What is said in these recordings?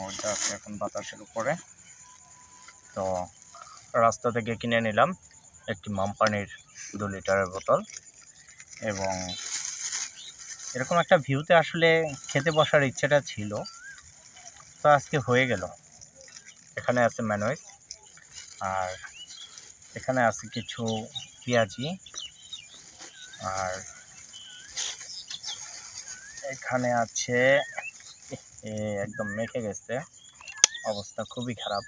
ওইটা আছে এখন বাতাসের উপরে। তো রাস্তা থেকে কিনে নিলাম একটি মামপানির 2 লিটারের বোতল, এবং এরকম একটা ভিউতে আসলে খেতে বসার ইচ্ছেটা ছিল, তো আজকে হয়ে গেল। এখানে আছে ম্যানোয়েজ, আর এখানে আছে কিছু পেঁয়াজি, আর এখানে আছে একদম মেখে গেছে, অবস্থা খুবই খারাপ।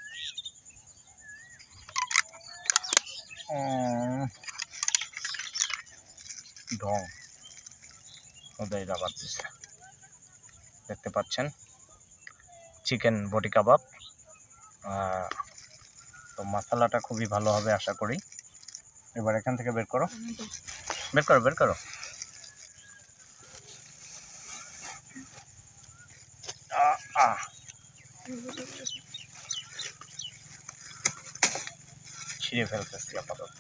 ঢং ওদের আবার দিচ্ছে, দেখতে পাচ্ছেন চিকেন বডি কাবাব। তো মশলাটা খুবই ভালো হবে আশা করি। এবার এখান থেকে বের করো, বের করো, বের করো। ছিঁড়ে ফেলতেছি আপাতত,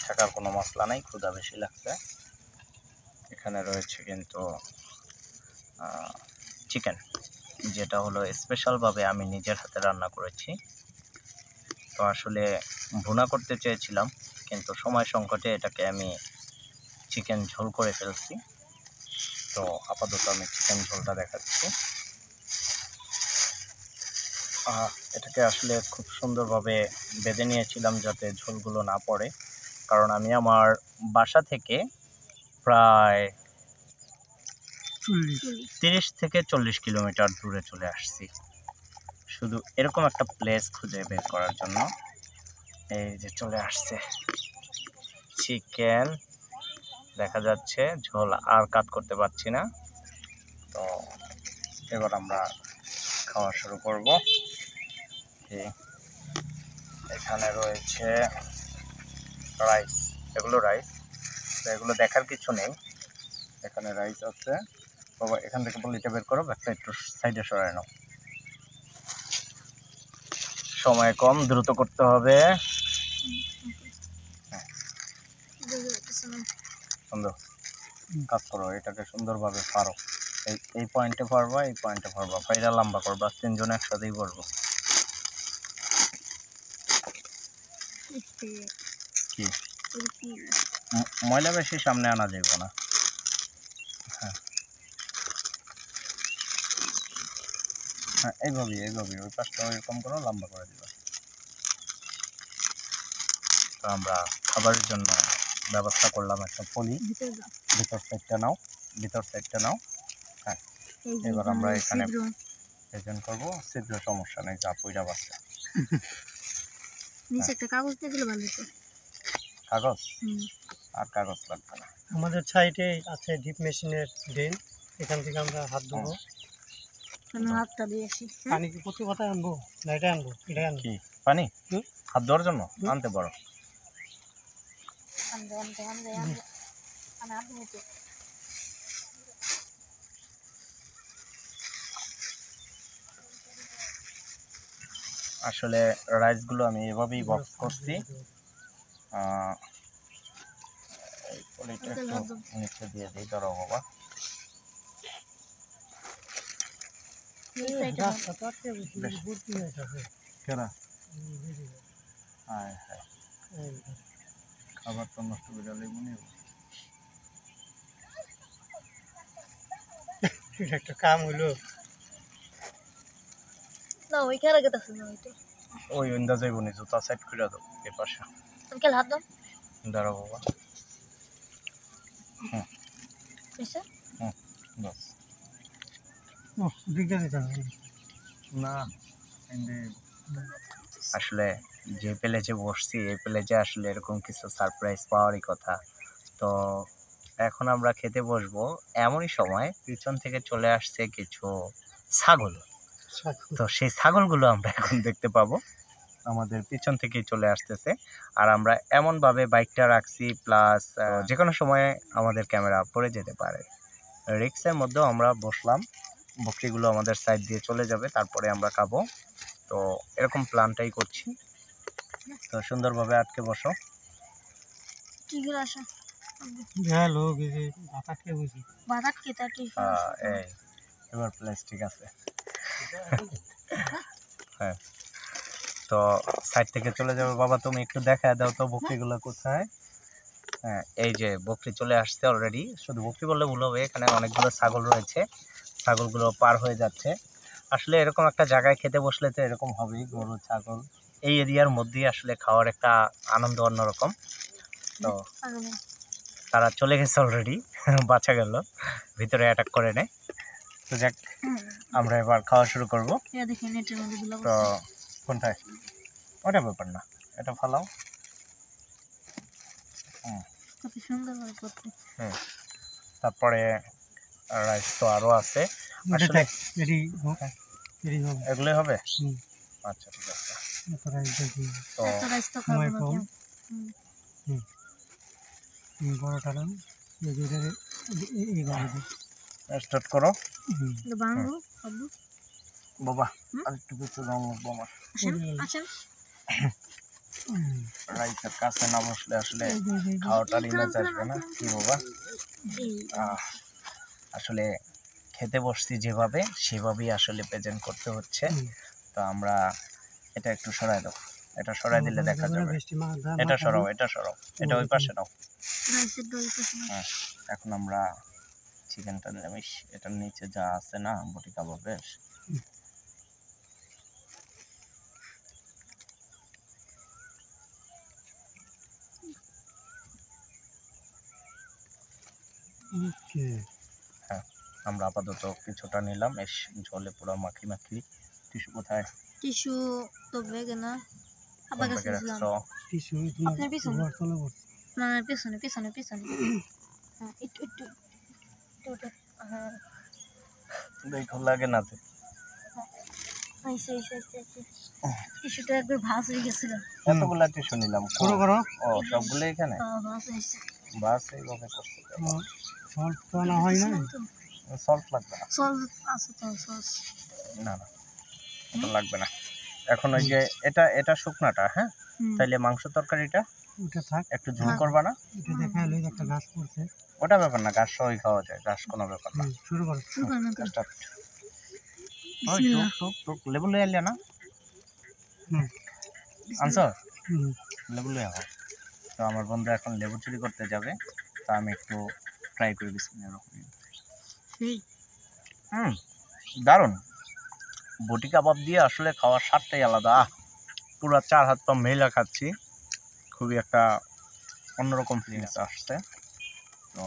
থাকার কোনো মশলা নাই, ক্ষুধা বেশি লাগছে। এখানে রয়েছে কিন্তু চিকেন, যেটা হলো স্পেশালভাবে আমি নিজের হাতে রান্না করেছি। তো আসলে ভুনা করতে চেয়েছিলাম, কিন্তু সময় সংকটে এটাকে আমি চিকেন ঝোল করে ফেলছি। তো আপাতত আমি চিকেন ঝোলটা দেখাচ্ছি। এটাকে আসলে খুব সুন্দরভাবে বেঁধে নিয়েছিলাম যাতে ঝোলগুলো না পড়ে, কারণ আমি আমার বাসা থেকে প্রায় 30 থেকে 40 কিলোমিটার দূরে চলে আসছি শুধু এরকম একটা প্লেস খুঁজে বের করার জন্য। এই যে চলে আসছে চিকেন, দেখা যাচ্ছে ঝোল আর কাট করতে পারছি না। তো এবার আমরা খাওয়া শুরু করব। এখানে রয়েছে রাইস, এগুলো রাইস, এগুলো দেখার কিছু নেই। এখানে রাইস আছে। বাবা এখান থেকে পলিটা বের করো, ব্যাগটা একটু সাইডে সরায় নাও, সময় কম, দ্রুত করতে হবে। সুন্দর কাজ করো, এটাকে সুন্দরভাবে পারো। এই পয়েন্টে পারবা, এই পয়েন্টে পারবা, পায়রা লম্বা করবা, 3 জন একসাথেই পড়বো। কি ময়লা বেশি সামনে আনা যাইব না। হ্যাঁ হ্যাঁ, এইভাবেই এইভাবেই ওই পাশটা এরকম করো, লম্বা করে দিবা। তো আমরা খাবারের জন্য ব্যবস্থা করলাম একটা পলি, ভিতর সাইডটা নাও, ভিতর সাইডটা নাও। হ্যাঁ, এবার আমরা এখানে প্রেজেন্ট করবো। ছিদ্র সমস্যা নেই, যা পইরা বাচ্চা। নিচে একটা কাগজ দিয়ে দিলে ভালো হতো। কাগজ? আর কাগজ লাগবে না। আমাদের সাইডে আছে ডিপ মেশিনের ড্রেন, এখান থেকে আমরা হাত ধোবো। আমি হাতটা দিয়ে আসি। পানি কি প্রতি কথায় আনবো না এটা আনবো? এটাই আনবো। কি পানি? হাত ধোয়ার জন্য আনতে পারো। আসলে রাইসগুলো আমি এভাবেই বক্স করছি। এই পলিটা একটু নিচে দিয়ে দিই, ধরো বাবা। খাবার তো নষ্ট করে মনে একটা কাম হইলো না, ওই খেলা গেছে না ওইটা। ওই ইন্দা যাইব নি, জুতা সাইড করে দাও এই পাশে। তুমি কে হাত দাও? দাঁড়াও বাবা। এসে বাস। না আসলে যে প্লেজে বসছি এই প্লেজে আসলে এরকম কিছু সারপ্রাইজ পাওয়ারই কথা। তো এখন আমরা খেতে বসবো, এমনই সময় পিছন থেকে চলে আসছে কিছু ছাগল। তো সেই ছাগলগুলো আমরা এখন দেখতে পাবো, আমাদের পিছন থেকেই চলে আসতেছে। আর আমরা এমনভাবে বাইকটা রাখছি, প্লাস যে কোনো সময় আমাদের ক্যামেরা পড়ে যেতে পারে। রিক্সের মধ্যেও আমরা বসলাম, বকরিগুলো আমাদের সাইড দিয়ে চলে যাবে, তারপরে আমরা খাবো। তো এরকম প্ল্যানটাই করছি। তো সুন্দরভাবে আটকে বসো। কিগুলো আসা হ্যালো গেছে বাতাস কে বুঝি বাতাস কি তা ঠিক এই এবার প্লেস ঠিক আছে। হ্যাঁ, তো সাইড থেকে চলে যাবে। বাবা তুমি একটু দেখা দাও তো বকরিগুলো কোথায়। হ্যাঁ, এই যে বকরি চলে আসছে অলরেডি। শুধু বকরি বললে ভুল হবে, এখানে অনেকগুলো ছাগল রয়েছে, ছাগলগুলো পার হয়ে যাচ্ছে। আসলে এরকম একটা জায়গায় খেতে বসলে তো এরকম হবেই, গরু ছাগল এই এরিয়ার মধ্যেই আসলে খাওয়ার একটা আনন্দ অন্যরকম। তো তারা চলে গেছে অলরেডি, বাঁচা গেল, ভিতরে অ্যাটাক করে নেয়। তো যাক, আমরা এবার খাওয়া শুরু করব। তো কোনটায়, ওটা ব্যাপার না, এটা ফালাও। তারপরে রাইস তো আরো আছে, আসলে এগুলোই হবে। আচ্ছা ঠিক আছে, তো স্টার্ট করো বাবা। আর একটু কিছু দাম লাগবো আমার। রাইসের কাছে না বসলে আসলে খাওয়াটার ইমেজ আসবে না, কি বাবা। আসলে খেতে বসছি যেভাবে, সেভাবেই আসলে প্রেজেন্ট করতে হচ্ছে। তো আমরা এটা একটু সরাই দাও, এটা সরাই দিলে দেখা যাবে। এটা সরাও, এটা সরাও, এটা ওই পাশে নাও। হ্যাঁ, এখন আমরা চিকেনটা নিরামিষ, এটার নিচে যা আছে না বটি কাবাবের, হ্যাঁ আমরা আপাতত কিছুটা নিলাম। বেশ ঝোলে পুরো মাখি মাখি। টিস্যু কোথায়? টিস্যু তো ব্যাগে না, আবার কাছে দিলাম। টিস্যু আপনার পিছনে, না পিছনে পিছনে পিছনে। হ্যাঁ একটু একটু একটু। হ্যাঁ দেখো লাগে না যে টিস্যুটা একবার ভাঁজ হয়ে গেছিল। এতগুলা টিস্যু নিলাম, শুরু করো। ও সবগুলো এখানে ভাঁজ হয়েছে। বাস এইভাবে করতে সল্ট তো না হয় না, সল্ট লাগবে না। সল্ট আছে তো, সস না না এটা লাগবে না। এখন ওই যে এটা এটা শুকনাটা, হ্যাঁ তাইলে মাংস তরকারিটা ওটা থাক, একটু ঝোল করবা না? এটা দেখাইলো একটা গাছ পড়ছে, ওটা ব্যাপার না, গাছ সহই খাওয়া যায়, গাছ কোনো ব্যাপার না। শুরু করো। লেবু লয়ে আনলে না আনসার, লেবু লয়ে আও। তো আমার বন্ধু এখন লেবু চুরি করতে যাবে, তা আমি একটু ট্রাই করে দারুণ। বটি কাবাব দিয়ে আসলে খাওয়ার স্বাদটাই আলাদা, পুরো 4 হাত পা মেলা খাচ্ছি, খুবই একটা অন্যরকম ফিলিংস আসছে। তো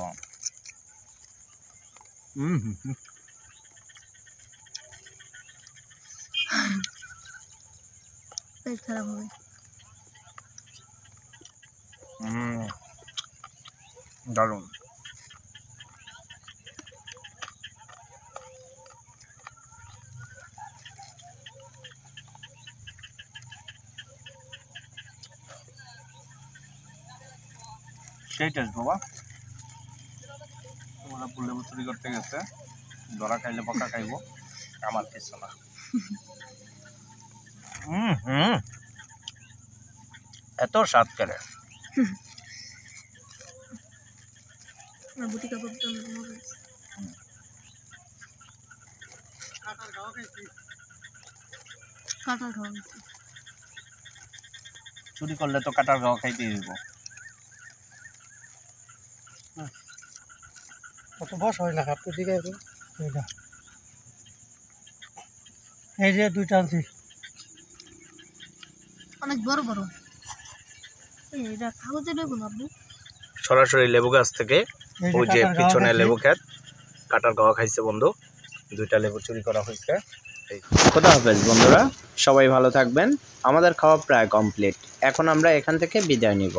পেট খারাপ হবে। দারুণ। সেই টেস্ট বাবা। তোমরা লেবু চুরি করতে গেছে, ধরা খাইলে বকা খাইব, আমার কিছু না। এত স্বাদ করে। বুটি কাবাব তো মজা আছে। কাঁঠাল খাওয়া চুরি করলে তো কাটার গাওয়া খাইতে দিব। কত বস হয় না, হাত দিকে এই যে দুইটা আনছি, অনেক বড় বড়। এটা কাগজে লেবু না আপনি? সরাসরি লেবু গাছ থেকে, ওই যে পিছনে লেবু ক্ষেত, কাটার গাওয়া খাইছে বন্ধু, 2টা লেবু চুরি করা হয়েছে। খোদা হাফেজ বন্ধুরা, সবাই ভালো থাকবেন। আমাদের খাওয়া প্রায় কমপ্লিট, এখন আমরা এখান থেকে বিদায় নিব।